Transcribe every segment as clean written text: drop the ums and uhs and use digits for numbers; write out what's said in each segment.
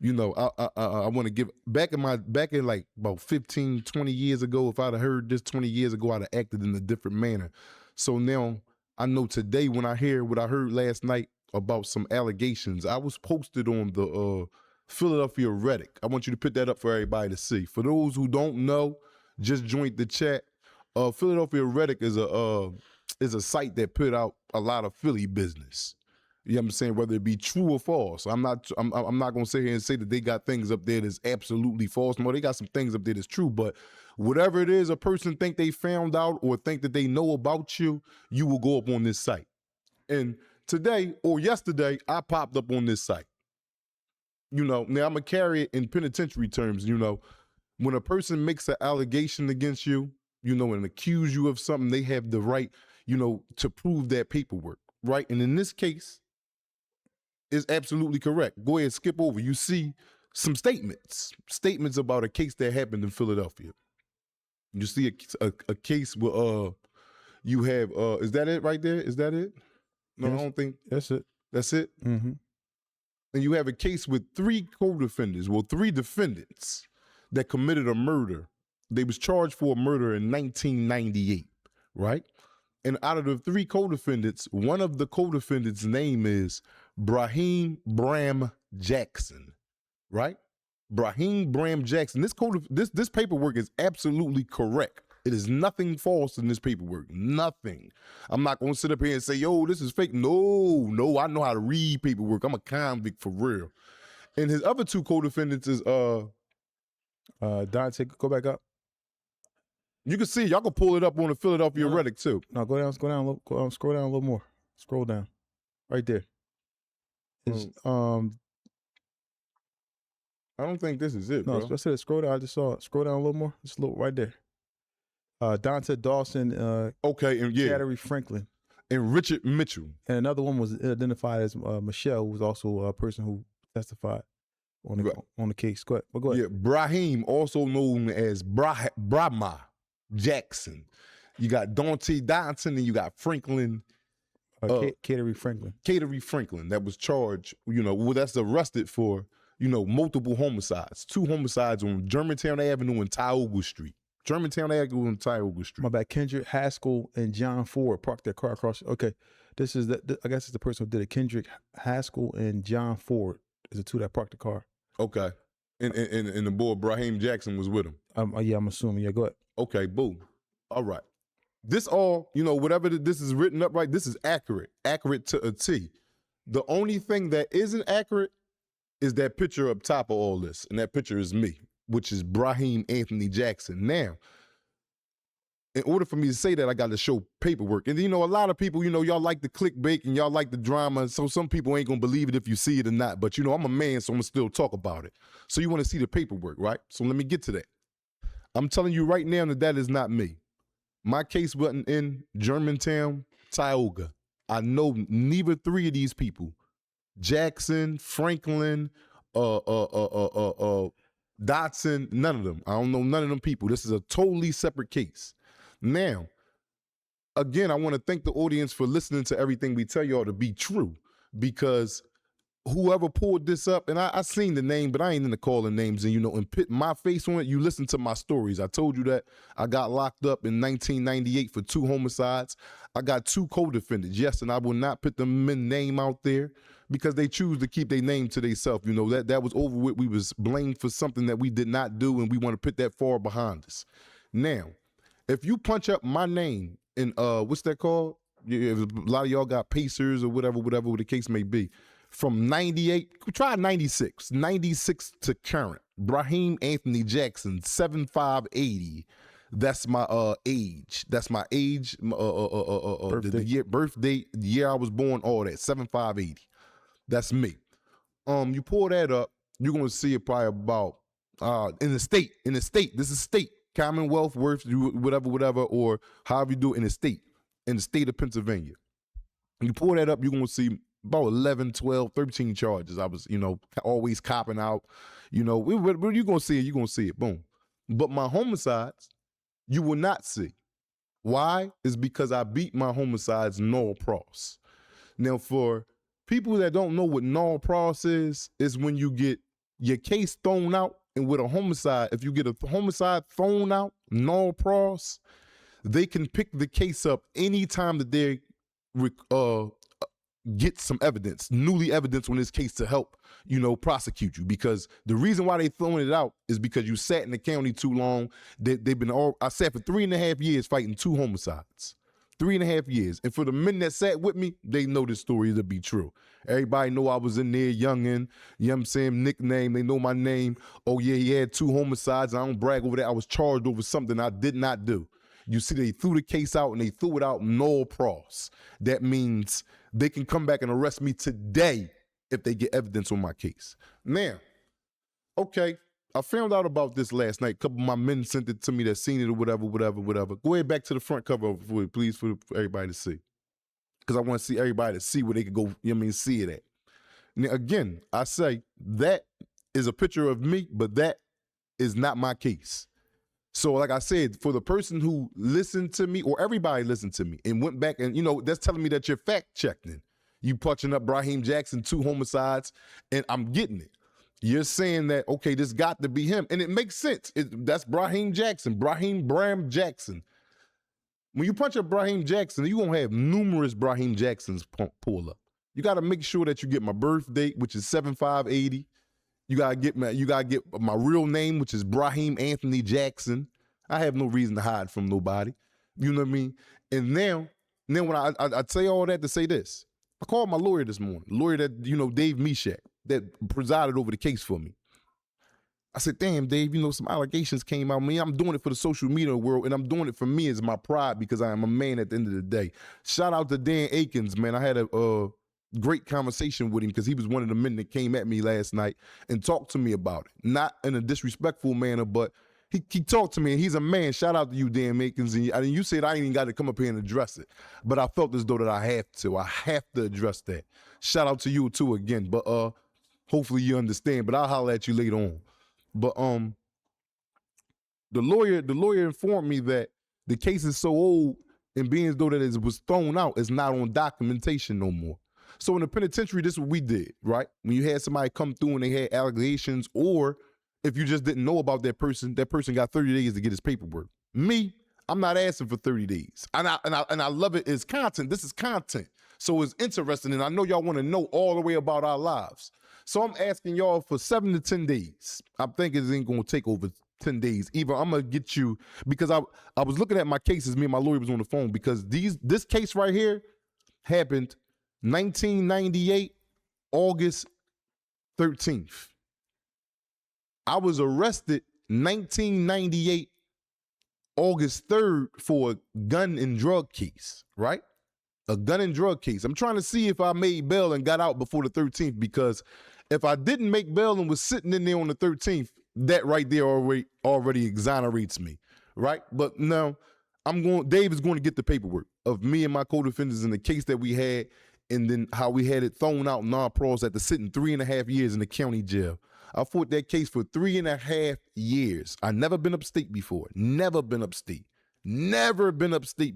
I want to give back in like about 15, 20 years ago. If I'd have heard this 20 years ago, I'd have acted in a different manner. So now I know today when I hear what I heard last night about some allegations, I was posted on the Philadelphia Reddit. I want you to put that up for everybody to see. For those who don't know, just joined the chat. Philadelphia Reddit is a site that put out a lot of Philly business. You know what I'm saying? Whether it be true or false. I'm not gonna sit here and say that they got things up there that's absolutely false. No, they got some things up there that's true. But whatever it is a person think they found out or think that they know about you, you will go up on this site. And today or yesterday, I popped up on this site. Now I'm gonna carry it in penitentiary terms. When a person makes an allegation against you, and accuse you of something, they have the right, to prove that paperwork, right? And in this case, is absolutely correct. Go ahead, skip over. You see some statements about a case that happened in Philadelphia. You see a case where you have is that it right there? Is that it? No, yes. I don't think that's it. That's it. Mm-hmm. And you have a case with three defendants that committed a murder. They was charged for a murder in 1998, right? And out of the three co-defendants, one of the co-defendants' name is Brahim Bram Jackson, right? Brahim Bram Jackson. This paperwork is absolutely correct. It is nothing false in this paperwork. Nothing. I'm not going to sit up here and say, yo, this is fake. No, I know how to read paperwork. I'm a convict for real. And his other two co-defendants is Dante, go back up. You can see, y'all can pull it up on the Philadelphia Reddit too. No, scroll down a little more. Scroll down. Right there. It's, I don't think this is it, no, bro. I said scroll down. I just saw it. Scroll down a little more. Just look right there. Dante Dawson, okay, and yeah. Chattery Franklin. And Richard Mitchell. And another one was identified as Michelle, who was also a person who testified on the case. Go ahead. Yeah, Brahim, also known as Brahma Jackson. You got Dante Dodson and you got Franklin. Chattery Franklin. Chattery Franklin that was charged, that's arrested for, multiple homicides. 2 homicides on Germantown Avenue and Tioga Street. Germantown Avenue and Tioga Street. My bad. Kendrick Haskell and John Ford parked their car across. Okay, this is I guess it's the person who did it. Kendrick Haskell and John Ford is the two that parked the car. Okay, and the boy Brahim Jackson was with him. Yeah, I'm assuming. Yeah, go ahead. Okay, boom. All right. This all, whatever this is written up right, this is accurate to a T. The only thing that isn't accurate is that picture up top of all this, and that picture is me, which is Brahim Anthony Jackson. Now, in order for me to say that, I got to show paperwork. And, a lot of people, y'all like the clickbait and y'all like the drama, so some people ain't going to believe it if you see it or not. But, I'm a man, so I'm going to still talk about it. So you want to see the paperwork, right? So let me get to that. I'm telling you right now that is not me. My case wasn't in Germantown, Tioga. I know neither three of these people, Jackson, Franklin, Dotson, none of them. I don't know none of them people. This is a totally separate case. Now, again, I want to thank the audience for listening to everything we tell y'all to be true, because whoever pulled this up, and I seen the name, but I ain't into calling names, and and put my face on it. You listen to my stories. I told you that I got locked up in 1998 for 2 homicides. I got 2 co-defendants, yes, and I will not put the men name out there because they choose to keep their name to themselves. That was over with. We was blamed for something that we did not do, and we want to put that far behind us. Now, if you punch up my name in what's that called? A lot of y'all got Pacers or whatever the case may be. From 98, try 96 to current. Brahim Anthony Jackson, 7580. That's my age. That's my age. Birth date, the year I was born, all that. 7580. That's me. You pull that up, you're gonna see it probably about in the state. This is state. Commonwealth, worth, whatever, or however you do it in the state of Pennsylvania. You pull that up, you're gonna see about 11, 12, 13 charges. I was, always copping out. You're going to see it. You're going to see it. Boom. But my homicides, you will not see. Why? It's because I beat my homicides null pros. Now, for people that don't know what null pros is when you get your case thrown out, and with a homicide, if you get a homicide thrown out, null pros, they can pick the case up anytime that they get some evidence, newly evidence on this case to help, prosecute you. Because the reason why they throwing it out is because you sat in the county too long. I sat for 3.5 years fighting 2 homicides. 3.5 years. And for the men that sat with me, they know this story to be true. Everybody know I was in there, youngin', you know what I'm saying, nickname, they know my name. Oh yeah, he had 2 homicides. I don't brag over that. I was charged over something I did not do. You see, they threw the case out and they threw it out null pros. That means they can come back and arrest me today if they get evidence on my case. Now, okay, I found out about this last night. A couple of my men sent it to me that seen it or whatever. Go ahead back to the front cover for it, please, for everybody to see. Because I want to see everybody to see where they could go, see it at. Now, again, I say that is a picture of me, but that is not my case. So like I said, for the person who listened to me, or everybody listened to me and went back and, that's telling me that you're fact checking. You punching up Brahim Jackson, 2 homicides, and I'm getting it. You're saying that, okay, this got to be him. And it makes sense. That's Brahim Jackson, Bram Jackson. When you punch up Brahim Jackson, you're going to have numerous Brahim Jacksons pull up. You got to make sure that you get my birth date, which is 7/5/80. You gotta get my real name, which is Brahim Anthony Jackson. I have no reason to hide from nobody. You know what I mean? And then when I say all that to say this, I called my lawyer this morning, lawyer that, Dave Meshach, that presided over the case for me. I said, damn, Dave, some allegations came out. I'm doing it for the social media world, and I'm doing it for me as my pride because I am a man at the end of the day. Shout out to Dan Akins, man. I had a great conversation with him because he was one of the men that came at me last night and talked to me about it. Not in a disrespectful manner, but he talked to me, and he's a man. Shout out to you, Dan Akins. And you said I ain't even got to come up here and address it, but I felt as though that I have to. I have to address that. Shout out to you too again, but hopefully you understand. But I'll holler at you later on. But the lawyer informed me that the case is so old and being as though that it was thrown out, it's not on documentation no more. So in the penitentiary, this is what we did, right? When you had somebody come through and they had allegations, or if you just didn't know about that person got 30 days to get his paperwork. Me, I'm not asking for 30 days. And I love it as content. This is content. So it's interesting, and I know y'all want to know all the way about our lives. So I'm asking y'all for 7 to 10 days. I'm thinking it ain't going to take over 10 days. Either I'm going to get you, because I was looking at my cases, me and my lawyer was on the phone, because this case right here happened 1998, August 13th. I was arrested 1998, August 3rd for a gun and drug case, right? A gun and drug case. I'm trying to see if I made bail and got out before the 13th, because if I didn't make bail and was sitting in there on the 13th, that right there already exonerates me, right? But now Dave is going to get the paperwork of me and my co-defendants in the case that we had, and then how we had it thrown out non-pros after sitting 3.5 years in the county jail. I fought that case for 3.5 years. I never been upstate before. Never been upstate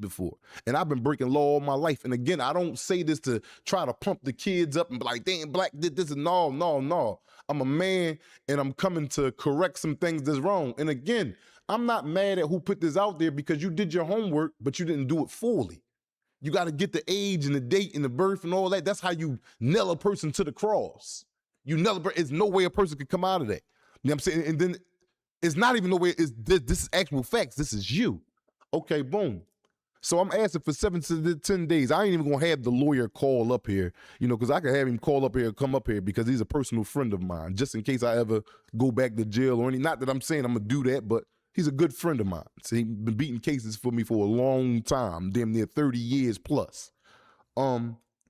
before. And I've been breaking law all my life. And again, I don't say this to try to pump the kids up and be like, damn, Black did this. And no. I'm a man, and I'm coming to correct some things that's wrong. And again, I'm not mad at who put this out there, because you did your homework, but you didn't do it fully. You got to get the age and the date and the birth and all that. That's how you nail a person to the cross. It's no way a person could come out of that. You know what I'm saying? And then it's not even no way. This is actual facts. This is you. Okay, boom. So I'm asking for 7 to 10 days. I ain't even gonna have the lawyer call up here, because I could have him call up here, come up here, because he's a personal friend of mine, just in case I ever go back to jail or anything. Not that I'm saying I'm gonna do that, but he's a good friend of mine. So he's been beating cases for me for a long time, damn near 30 years plus.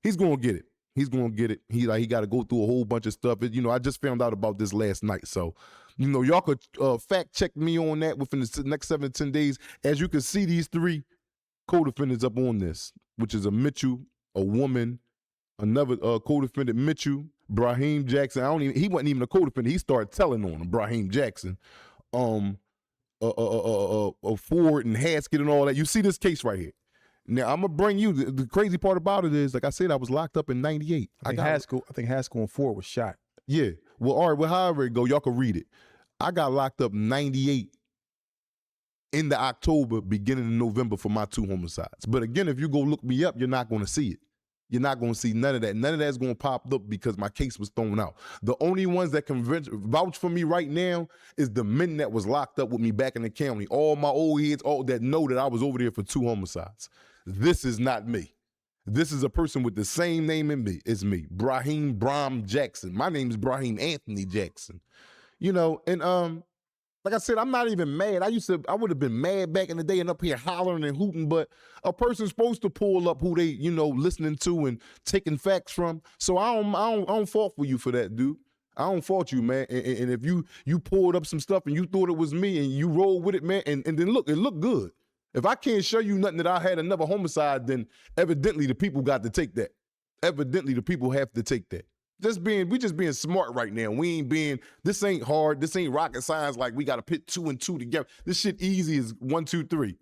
He's gonna get it. He's gonna get it. He got to go through a whole bunch of stuff. I just found out about this last night, so y'all could fact check me on that within the next 7 to 10 days. As you can see, these 3 co-defendants up on this, which is a Mitchell, a woman, another co-defendant Mitchell, Brahim Jackson. He wasn't even a co-defendant. He started telling on him, Brahim Jackson, Ford and Haskett and all that. You see this case right here. Now I'm gonna bring you the crazy part about it is, like I said, I was locked up in '98. I think Haskell and Ford was shot. Yeah. Well, all right, well, however it go, y'all can read it. I got locked up 98 in the October, beginning of November for my 2 homicides. But again, if you go look me up, you're not going to see it. You're not going to see none of that. None of that's going to pop up because my case was thrown out. The only ones that can vouch for me right now is the men that was locked up with me back in the county. All my old heads, all that know that I was over there for 2 homicides. This is not me. This is a person with the same name as me, Brahim Bram Jackson. My name is Brahim Anthony Jackson. You know, and like I said, I'm not even mad. I would have been mad back in the day and up here hollering and hooting, but a person's supposed to pull up who they, you know, listening to and taking facts from. So I don't fault for you for that, dude. I don't fault you, man. And if you pulled up some stuff and you thought it was me and you rolled with it, man, and then look, it looked good. If I can't show you nothing that I had another homicide, then evidently the people got to take that. Evidently the people have to take that. We just being smart right now. This ain't hard. This ain't rocket science like we got to put 2 and 2 together. This shit easy as 1, 2, 3.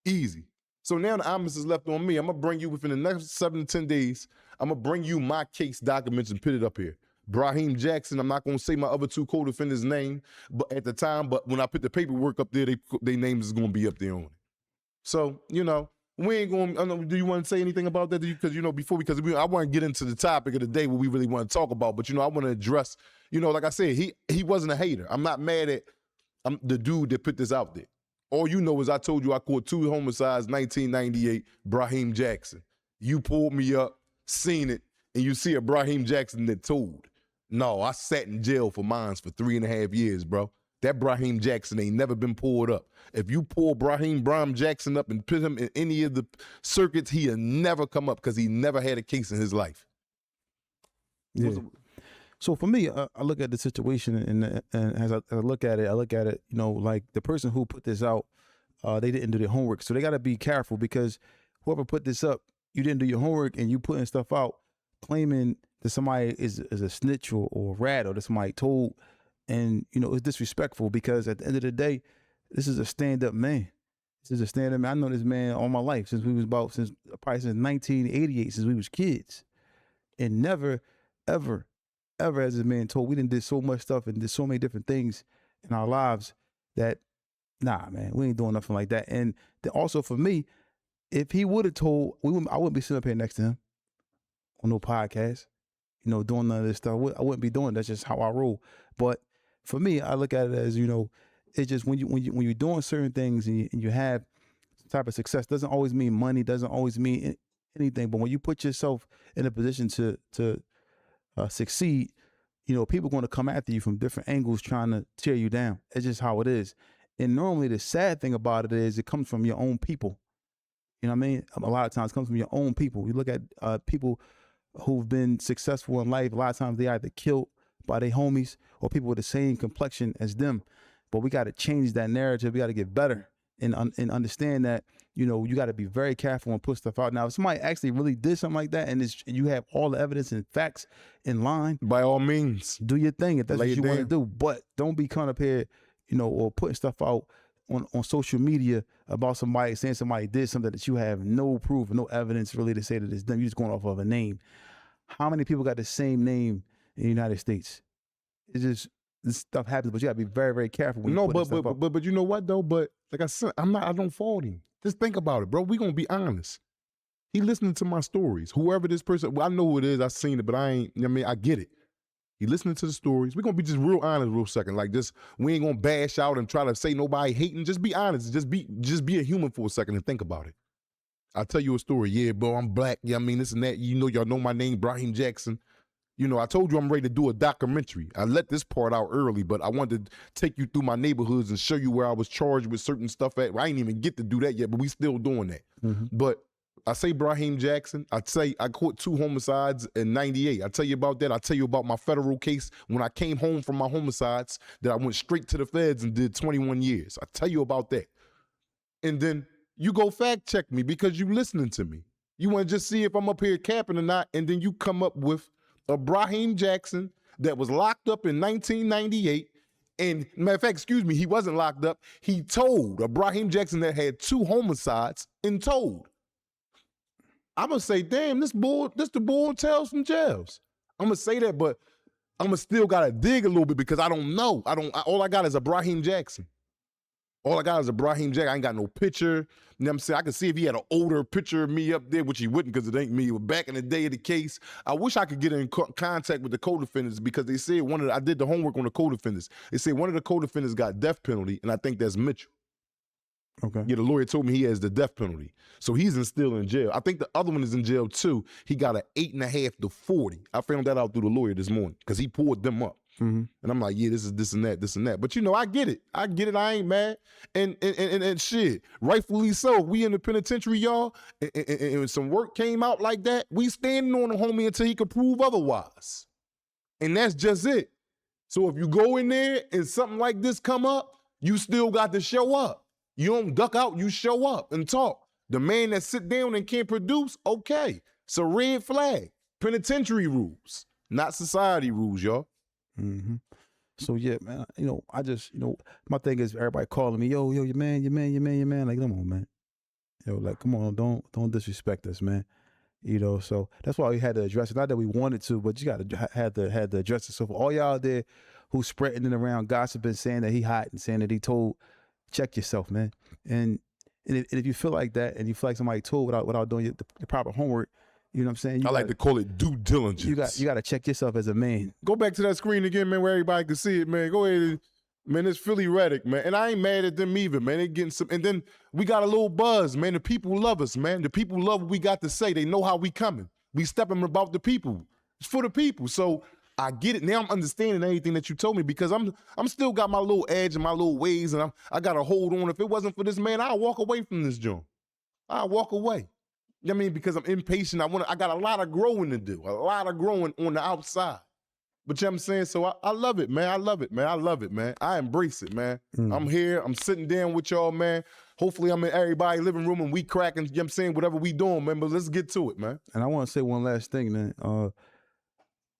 Easy. So now the onus is left on me. I'm going to bring you within the next 7 to 10 days. I'm going to bring you my case documents and put it up here. Brahim Jackson, I'm not going to say my other 2 co-defendants' name but at the time, but when I put the paperwork up there, their names is going to be up there on it. So, you know, we ain't going to, do you want to say anything about that? Because, you know, I want to get into the topic of the day, what we really want to talk about. But, you know, I want to address, you know, like I said, he wasn't a hater. I'm not mad at the dude that put this out there. All you know is I told you I caught 2 homicides, 1998, Brahim Jackson. You pulled me up, seen it, and you see a Brahim Jackson that told. No, I sat in jail for mines for 3.5 years, bro. That Brahim Jackson ain't never been pulled up. If you pull Brahim Jackson up and put him in any of the circuits, he'll never come up because he never had a case in his life. Yeah. So for me, I look at the situation and as I look at it, you know, like the person who put this out, they didn't do their homework. So they got to be careful because whoever put this up, you didn't do your homework and you putting stuff out claiming that somebody is a snitch or a rat or that somebody told. And, you know, it's disrespectful because at the end of the day, this is a stand-up man. This is a stand-up man. I know this man all my life since probably since 1988, since we was kids. And never, ever, ever has this man told, we done did so much stuff and did so many different things in our lives that, nah, man, we ain't doing nothing like that. And also for me, if he would have told, I wouldn't be sitting up here next to him on no podcast, you know, doing none of this stuff. I wouldn't be doing. That's just how I roll. But for me, I look at it as, you know, it's just when you're doing certain things and you have some type of success, doesn't always mean money, doesn't always mean anything. But when you put yourself in a position to succeed, you know, people are going to come after you from different angles trying to tear you down. It's just how it is. And normally the sad thing about it is it comes from your own people. You know what I mean? A lot of times it comes from your own people. You look at people who've been successful in life, a lot of times they either killed by their homies or people with the same complexion as them. But we got to change that narrative. We got to get better and understand that, you know, you got to be very careful and put stuff out. Now, if somebody actually really did something like that and you have all the evidence and facts in line, by all means, do your thing if that's what you want to do. But don't be coming up here, you know, or putting stuff out on social media about somebody saying somebody did something that you have no proof, no evidence really to say that it's them. You're just going off of a name. How many people got the same name in the United States? It's just, this stuff happens, but you gotta be very, very careful when you put stuff up. But you know what though? But like I said, I don't fault him. Just think about it, bro. We gonna be honest. He listening to my stories. Whoever this person, well, I know who it is. I seen it, but I ain't. I mean, I get it. He listening to the stories. We're gonna be just real honest, real second. Like this, we ain't gonna bash out and try to say nobody hating. Just be honest. Just be a human for a second and think about it. I'll tell you a story. Yeah, bro, I'm black. Yeah, I mean this and that. You know, y'all know my name, Brahim Jackson. You know, I told you I'm ready to do a documentary. I let this part out early, but I wanted to take you through my neighborhoods and show you where I was charged with certain stuff at. I ain't even get to do that yet, but we still doing that. Mm-hmm. But I say Brahim Jackson. I'd say I caught 2 homicides in 98. I tell you about that. I tell you about my federal case when I came home from my homicides that I went straight to the feds and did 21 years. I tell you about that. And then you go fact check me because you listening to me. You want to just see if I'm up here capping or not, and then you come up with a Brahim Jackson that was locked up in 1998. And matter of fact, excuse me, he wasn't locked up. He told a Brahim Jackson that had 2 homicides and told. I'm going to say, damn, this the bull tells from jails. I'm going to say that, but I'ma still gotta dig a little bit because I don't know. All I got is a Brahim Jackson. All I got is a Brahim Jackson. I ain't got no picture. You know what I'm saying? I can see if he had an older picture of me up there, which he wouldn't because it ain't me. Back in the day of the case, I wish I could get in contact with the co-defendants because they said I did the homework on the co-defendants. They said one of the co-defendants got death penalty, and I think that's Mitchell. Okay. Yeah, the lawyer told me he has the death penalty. So he's still in jail. I think the other one is in jail too. He got an 8.5 to 40. I found that out through the lawyer this morning because he pulled them up. And I'm like, yeah, this is this and that. But you know, I get it. I ain't mad. And shit, rightfully so. We in the penitentiary, y'all, and some work came out like that. We standing on the homie until he can prove otherwise. And that's just it. So if you go in there and something like this come up, you still got to show up. You don't duck out, you show up and talk. The man that sit down and can't produce, okay. It's a red flag. Penitentiary rules, not society rules, y'all. So yeah, man, you know, I just, you know, my thing is everybody calling me, yo, your man. Like, come on, man. Yo, like, come on, don't disrespect us, man. You know, so that's why we had to address it. Not that we wanted to, but you got to had to address it. So for all y'all there who spreading it around, gossiping, saying that he hot and saying that he told, check yourself, man. And if you feel like that and you feel like somebody told without doing the proper homework, you know what I'm saying? I like to call it due diligence. You got to check yourself as a man. Go back to that screen again, man, where everybody can see it, man. Go ahead. Man, it's Philly Reddick, man. And I ain't mad at them either, man. They getting some, and then we got a little buzz, man. The people love us, man. The people love what we got to say. They know how we coming. We stepping about the people. It's for the people. So I get it. Now I'm understanding everything that you told me because I'm still got my little edge and my little ways, and I got to hold on. If it wasn't for this man, I'll walk away from this joint. I'll walk away. You know what I mean? Because I'm impatient. I got a lot of growing to do. A lot of growing on the outside. But you know what I'm saying? So I love it, man. I love it, man. I embrace it, man. I'm here. I'm sitting down with y'all, man. Hopefully I'm in everybody's living room and we cracking, you know what I'm saying, whatever we doing, man. But let's get to it, man. And I want to say one last thing, man.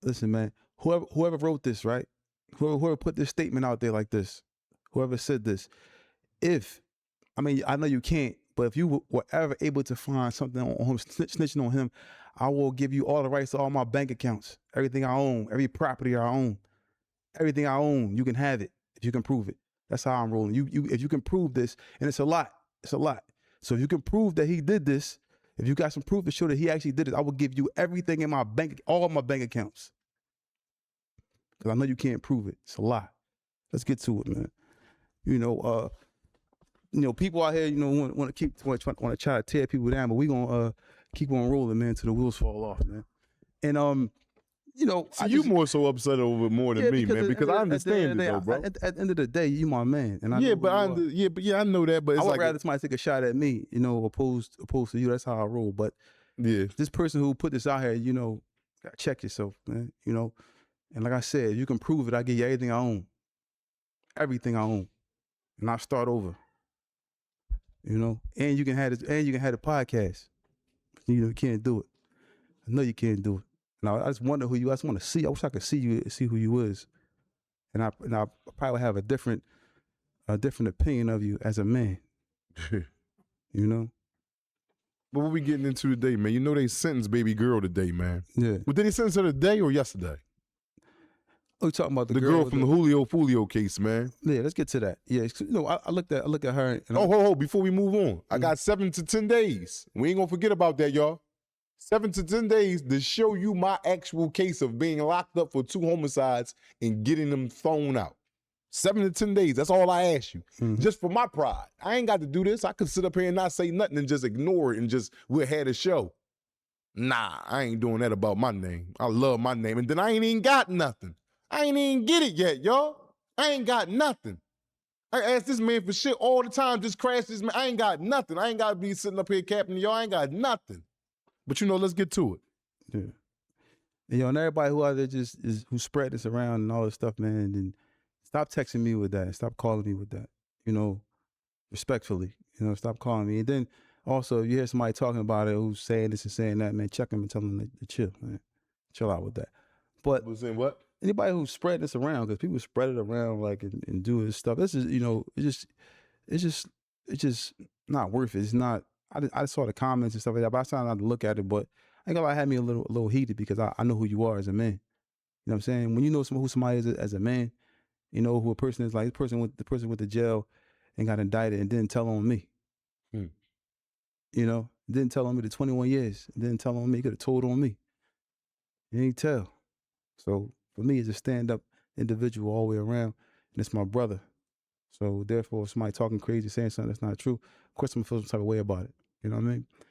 Listen, man, whoever wrote this, right? Whoever put this statement out there like this, whoever said this, I know you can't, but if you were ever able to find something on him, snitching on him, I will give you all the rights to all my bank accounts, everything I own, every property I own, everything I own. You can have it if you can prove it. That's how I'm rolling. If you can prove this, and it's a lot. So if you can prove that he did this, if you got some proof to show that he actually did it, I will give you everything in my bank, all of my bank accounts. Because I know you can't prove it. It's a lot. Let's get to it, man. You know, people out here, you know, want to try to tear people down, but we gonna keep on rolling, man, till the wheels fall off, man. And you know, see, you more so upset over it more than me, man, because I understand it, though, bro. At the end of the day, you my man, and I I know that, but it's I would like rather somebody take a shot at me, you know, opposed to you. That's how I roll. But yeah, this person who put this out here, you know, gotta check yourself, man. You know, and like I said, if you can prove it, I give you everything I own, and I start over. You know, and you can have this, and you can have the podcast. You can't do it. I know you can't do it. Now I just wonder who you. I just want to see. I wish I could see you, see who you is, and I probably have a different opinion of you as a man. You know. But what we getting into today, man? You know they sentenced baby girl today, man. Yeah. But did they sentence her today or yesterday? Oh, you talking about the girl from the Julio Fulio case, man? Yeah, let's get to that. Yeah, you know, I look at her. And hold, before we move on, I got 7 to 10 days. We ain't gonna forget about that, y'all. 7 to 10 days to show you my actual case of being locked up for 2 homicides and getting them thrown out. 7 to 10 days. That's all I ask you. Just for my pride. I ain't got to do this. I could sit up here and not say nothing and just ignore it and just we'll have a show. Nah, I ain't doing that about my name. I love my name, and then I ain't even got nothing. I ain't even get it yet, y'all. I ain't got nothing. I ask this man for shit all the time, just crash this man. I ain't got nothing. I ain't got to be sitting up here capping y'all. I ain't got nothing. But you know, let's get to it. Yeah. And, you know, and everybody who out there who spread this around and all this stuff, man, then stop texting me with that. Stop calling me with that. You know, respectfully. You know, stop calling me. And then also, if you hear somebody talking about it who's saying this and saying that, man, check them and tell them to chill, man. Chill out with that. But was saying what? Anybody who spread this around, because people spread it around like and do this stuff. This is, you know, it's just not worth it. It's not. I saw the comments and stuff like that, but I started not to look at it. But I ain't gonna lie, it had me a little heated because I know who you are as a man. You know what I'm saying? When you know who somebody is as a man, you know who a person is. Like the person went to jail and got indicted and didn't tell on me. Hmm. You know, didn't tell on me the 21 years. Didn't tell on me. He could have told on me. He ain't tell. So for me, it's a stand-up individual all the way around, and it's my brother. So therefore, if somebody talking crazy, saying something that's not true, of course I'm gonna feel some type of way about it. You know what I mean?